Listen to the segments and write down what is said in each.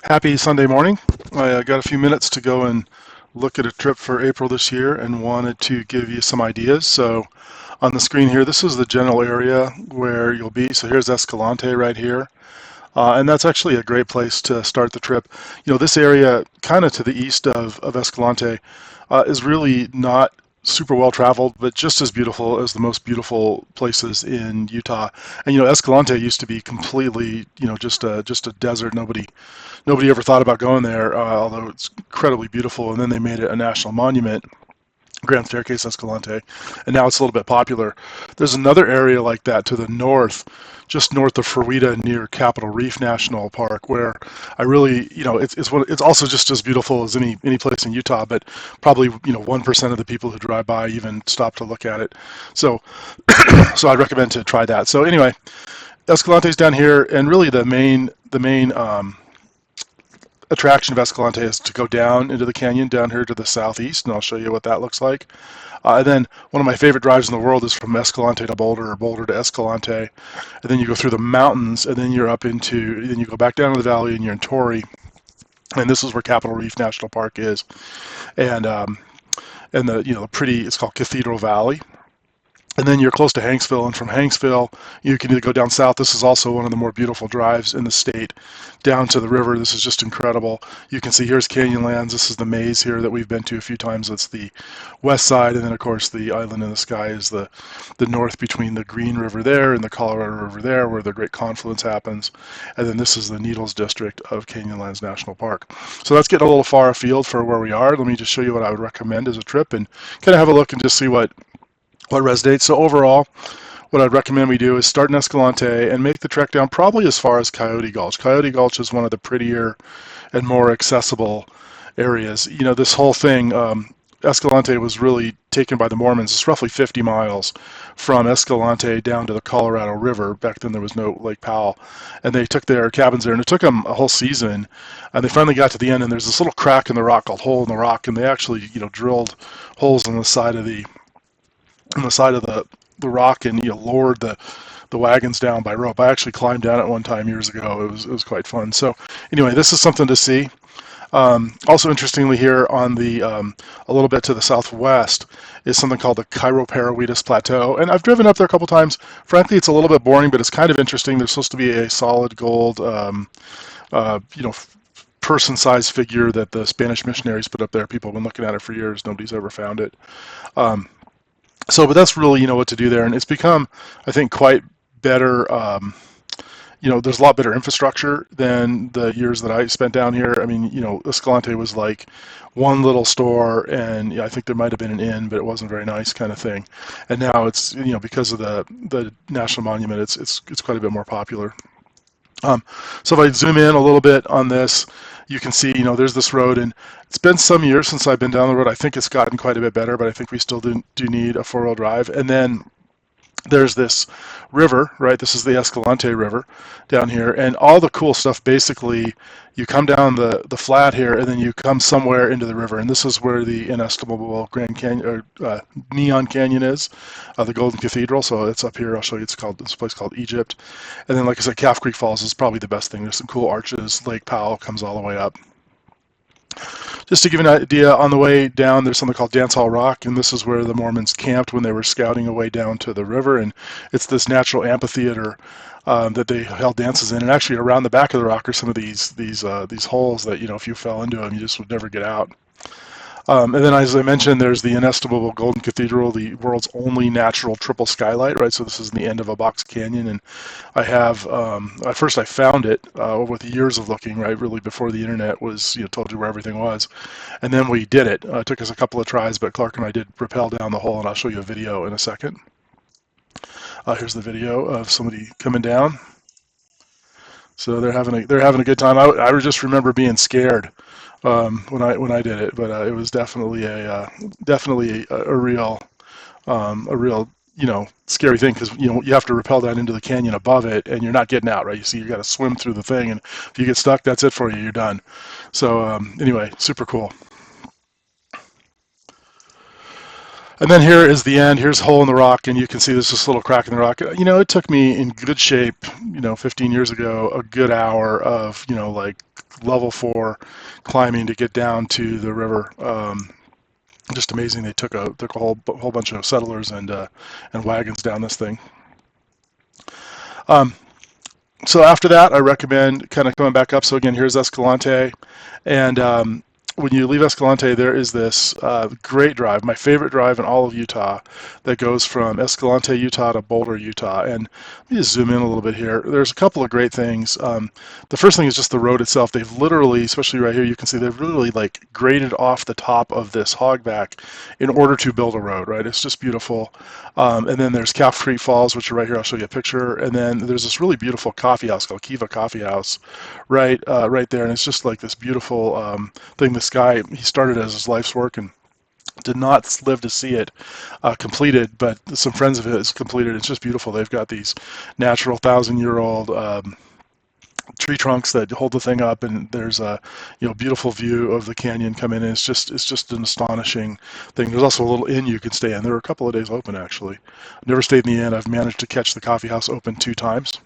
Happy Sunday morning. I got a few minutes to go and look at a trip for April this year and wanted to give you some ideas. So on the screen here, this is the general area where you'll be. So here's Escalante right here. And that's actually a great place to start the trip. This area kind of to the east of Escalante is really not super well traveled, but just as beautiful as the most beautiful places in Utah. And Escalante used to be completely, just a desert. Nobody ever thought about going there, although it's incredibly beautiful. And then they made it a national monument, Grand Staircase Escalante, and now it's a little bit popular. There's another area like that to the north, just north of Ferwita near Capitol Reef National Park, where I really, it's also just as beautiful as any place in Utah, but probably 1% of the people who drive by even stop to look at it. So so I'd recommend to try that. So anyway, Escalante's down here, and really the main attraction of Escalante is to go down into the canyon down here to the southeast, and I'll show you what that looks like. And then one of my favorite drives in the world is from Escalante to Boulder or Boulder to Escalante. And then you go through the mountains, and then then you go back down to the valley, and you're in Torrey. And this is where Capitol Reef National Park is. And and the pretty, it's called Cathedral Valley. And then you're close to Hanksville, and from Hanksville, you can either go down south. This is also one of the more beautiful drives in the state, down to the river. This is just incredible. You can see here's Canyonlands. This is the maze here that we've been to a few times. It's the west side, and then of course the Island in the Sky is the north between the Green River there and the Colorado River there, where the great confluence happens. And then this is the Needles district of Canyonlands National Park. So that's getting a little far afield for where we are. Let me just show you what I would recommend as a trip, and kind of have a look and just see what resonates. So overall, what I'd recommend we do is start in Escalante and make the trek down probably as far as Coyote Gulch. Coyote Gulch is one of the prettier and more accessible areas. This whole thing, Escalante was really taken by the Mormons. It's roughly 50 miles from Escalante down to the Colorado River. Back then there was no Lake Powell. And they took their cabins there, and it took them a whole season. And they finally got to the end, and there's this little crack in the rock called Hole in the Rock, and they actually, drilled holes on the side of the rock, and lowered the wagons down by rope. I actually climbed down it one time years ago. It was quite fun. So anyway, this is something to see. Also interestingly, here on the a little bit to the southwest is something called the Chiroparawetus Plateau, and I've driven up there a couple times. Frankly, it's a little bit boring, but it's kind of interesting. There's supposed to be a solid gold uh, you know person-sized figure that the Spanish missionaries put up there. People have been looking at it for years. Nobody's ever found it. um, but that's really what to do there, and it's become, I think, quite better. There's a lot better infrastructure than the years that I spent down here. I mean, Escalante was like one little store, and I think there might have been an inn, but it wasn't very nice, kind of thing. And now it's, because of the national monument, it's quite a bit more popular. Um, so if I zoom in a little bit on this, you can see, there's this road, and it's been some years since I've been down the road. I think it's gotten quite a bit better, but I think we still do need a four-wheel drive. And then there's this river, right? This is the Escalante River down here, and all the cool stuff, basically, you come down the flat here, and then you come somewhere into the river, and this is where the inestimable Grand Canyon, or Neon Canyon is, the Golden Cathedral. So it's up here. I'll show you. It's a place called Egypt. And then, like I said, Calf Creek Falls is probably the best thing. There's some cool arches. Lake Powell comes all the way up. Just to give you an idea, on the way down, there's something called Dance Hall Rock, and this is where the Mormons camped when they were scouting away down to the river. And it's this natural amphitheater that they held dances in. And actually, around the back of the rock are some of these holes that, if you fell into them, you just would never get out. And then, as I mentioned, there's the inestimable Golden Cathedral, the world's only natural triple skylight, right? So this is the end of a box canyon, and I have, at first I found it with years of looking, right? Really before the internet was, told you where everything was. And then we did it. It took us a couple of tries, but Clark and I did rappel down the hole, and I'll show you a video in a second. Here's the video of somebody coming down. So they're having a good time. I just remember being scared when I did it, but it was definitely a real scary thing, because you have to rappel down into the canyon above it, and you're not getting out, right? You see, you got to swim through the thing, and if you get stuck, that's it for you. You're done. So anyway, super cool. And then here is the end. Here's a hole in the rock, and you can see there's this little crack in the rock. You know, it took me in good shape, 15 years ago, a good hour of, like level 4 climbing to get down to the river. Just amazing. They took a whole bunch of settlers and wagons down this thing. Um, so after that, I recommend kind of coming back up. So again, here's Escalante, and when you leave Escalante, there is this great drive, my favorite drive in all of Utah, that goes from Escalante, Utah to Boulder, Utah. And let me just zoom in a little bit here. There's a couple of great things. The first thing is just the road itself. They've literally, especially right here, you can see they've literally like graded off the top of this hogback in order to build a road, right? It's just beautiful. And then there's Calf Creek Falls, which are right here. I'll show you a picture. And then there's this really beautiful coffee house called Kiva Coffee House, right there. And it's just like this beautiful thing. This guy, he started as his life's work and did not live to see it completed, but some friends of his completed. It's just beautiful. They've got these natural 1,000-year-old tree trunks that hold the thing up, and there's a beautiful view of the canyon come in. And it's just an astonishing thing. There's also a little inn you can stay in. There were a couple of days open actually. I've never stayed in the inn. I've managed to catch the coffee house open 2 times.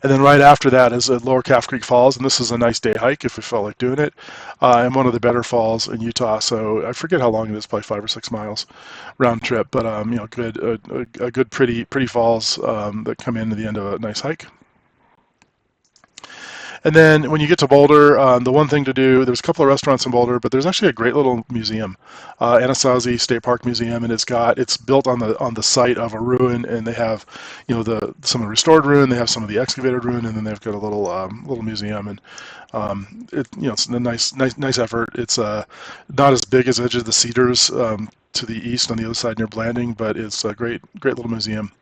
And then right after that is Lower Calf Creek Falls, and this is a nice day hike if we felt like doing it. And one of the better falls in Utah. So I forget how long it is, probably 5 or 6 miles round trip. But good, a good, pretty falls that come in at the end of a nice hike. And then when you get to Boulder, the one thing to do, there's a couple of restaurants in Boulder, but there's actually a great little museum, Anasazi State Park Museum, and it's built on the site of a ruin, and they have, some of the restored ruin, they have some of the excavated ruin, and then they've got a little museum, and it's a nice effort. It's not as big as Edge of the Cedars to the east on the other side near Blanding, but it's a great little museum.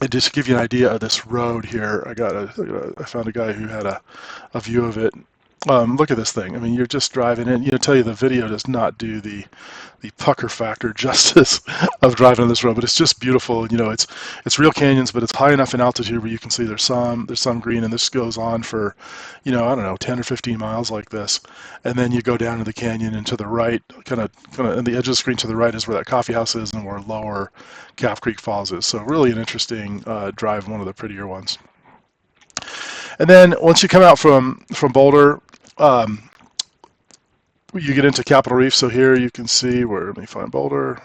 And just to give you an idea of this road here, I found a guy who had a view of it. Look at this thing. I mean, you're just driving in. Tell you the video does not do the pucker factor justice of driving on this road, but it's just beautiful. It's real canyons, but it's high enough in altitude where you can see there's some green, and this goes on for, I don't know, 10 or 15 miles like this, and then you go down to the canyon, and to the right, kind of on the edge of the screen to the right is where that coffee house is, and where Lower Calf Creek Falls is. So really an interesting drive, one of the prettier ones. And then once you come out from Boulder, you get into Capitol Reef. So here you can see let me find Boulder.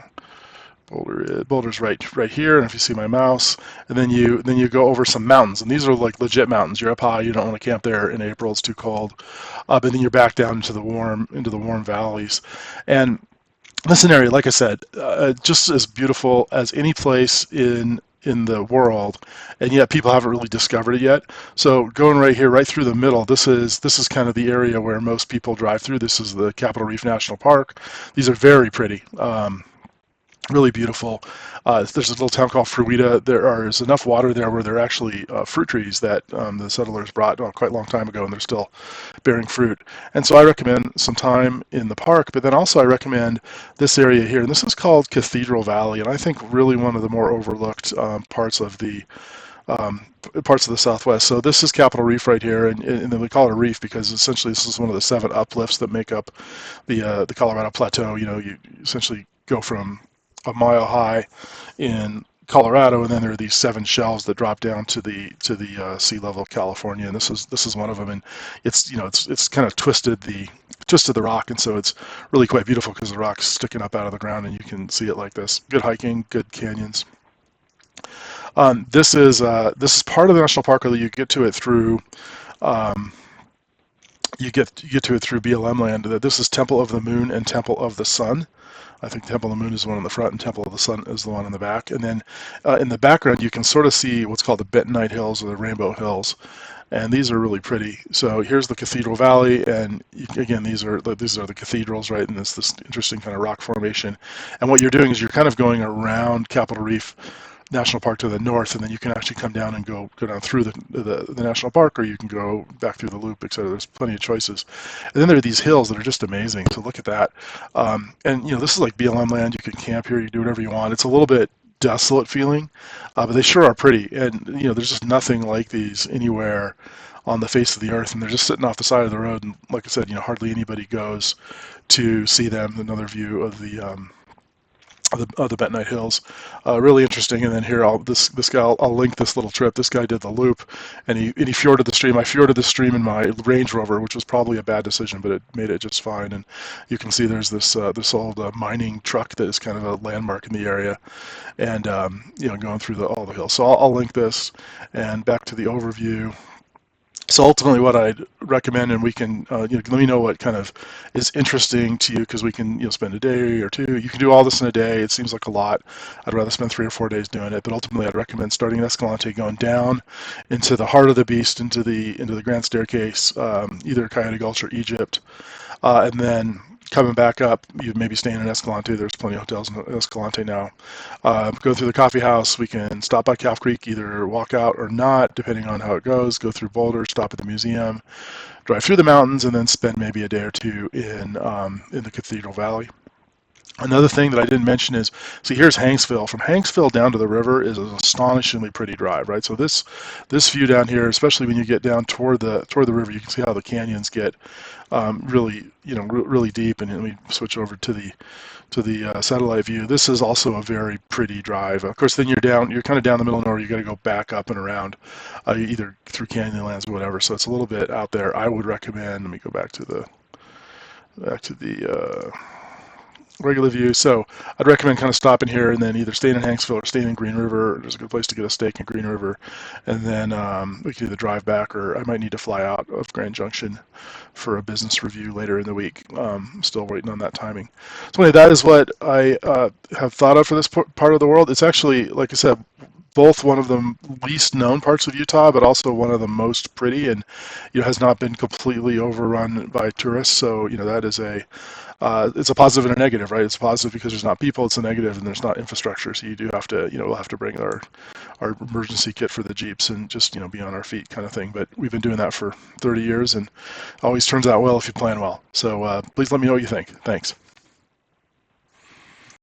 Boulder's right here, and if you see my mouse, and then you go over some mountains, and these are like legit mountains. You're up high. You don't want to camp there in April; it's too cold. But then you're back down into the warm valleys, and this area, like I said, just as beautiful as any place in the world, and yet people haven't really discovered it yet. So going right here, right through the middle, this is kind of the area where most people drive through. This is the Capitol Reef National Park. These are very pretty. Really beautiful. There's a little town called Fruita. There's enough water there where there are actually fruit trees that the settlers brought quite a long time ago, and they're still bearing fruit. And so I recommend some time in the park, but then also I recommend this area here, and this is called Cathedral Valley, and I think really one of the more overlooked parts of the Southwest. So this is Capitol Reef right here, and then we call it a reef because essentially this is one of the 7 uplifts that make up the Colorado Plateau. You essentially go from a mile high in Colorado, and then there are these 7 shelves that drop down to the sea level of California, and this is one of them. And it's kind of twisted the rock, and so it's really quite beautiful because the rock's sticking up out of the ground, and you can see it like this. Good hiking, good canyons. This is part of the national park, although you get to it through. You get to it through BLM land. This is Temple of the Moon and Temple of the Sun. I think Temple of the Moon is the one in the front, and Temple of the Sun is the one in the back. And then in the background, you can sort of see what's called the Bentonite Hills or the Rainbow Hills, and these are really pretty. So here's the Cathedral Valley, and again, these are the cathedrals, right? And this interesting kind of rock formation. And what you're doing is you're kind of going around Capitol Reef National Park to the north, and then you can actually come down and go down through the national park, or you can go back through the loop, etc. There's plenty of choices. And then there are these hills that are just amazing. So look at that. And this is like BLM land. You can camp here. You do whatever you want. It's a little bit desolate feeling, but they sure are pretty. And there's just nothing like these anywhere on the face of the earth, and they're just sitting off the side of the road. And like I said, hardly anybody goes to see them. Another view of the Bentonite Hills, really interesting. And then here, this guy, I'll link this little trip. This guy did the loop, and he fjorded the stream. I fjorded the stream in my Range Rover, which was probably a bad decision, but it made it just fine. And you can see there's this old mining truck that is kind of a landmark in the area, and going through all the hills. So I'll link this, and back to the overview. So ultimately, what I'd recommend, and we can, let me know what kind of is interesting to you, because we can, spend a day or two. You can do all this in a day. It seems like a lot. I'd rather spend 3 or 4 days doing it. But ultimately, I'd recommend starting in Escalante, going down into the heart of the beast, into the Grand Staircase, either Coyote Gulch or Egypt, and then coming back up, you maybe staying in Escalante. There's plenty of hotels in Escalante now. Go through the coffee house. We can stop by Calf Creek, either walk out or not, depending on how it goes. Go through Boulder, stop at the museum, drive through the mountains, and then spend maybe a day or two in the Cathedral Valley. Another thing that I didn't mention is, see, here's Hanksville. From Hanksville down to the river is an astonishingly pretty drive, right? So this view down here, especially when you get down toward the river, you can see how the canyons get really, really deep. And let me switch over to the satellite view. This is also a very pretty drive. Of course, then you're kind of down the middle of nowhere. You got to go back up and around, either through Canyonlands or whatever. So it's a little bit out there. I would recommend. Let me go back to the regular view. So I'd recommend kind of stopping here and then either staying in Hanksville or staying in Green River. There's a good place to get a steak in Green River, and then we can either drive back, or I might need to fly out of Grand Junction for a business review later in the week. I'm still waiting on that timing. So anyway, that is what I have thought of for this part of the world. It's actually, like I said, both one of the least known parts of Utah, but also one of the most pretty, and has not been completely overrun by tourists. So that is it's a positive and a negative, right? It's a positive because there's not people. It's a negative, and there's not infrastructure. So you do have to, we'll have to bring our emergency kit for the Jeeps and just be on our feet, kind of thing. But we've been doing that for 30 years, and always turns out well if you plan well. So please let me know what you think. Thanks.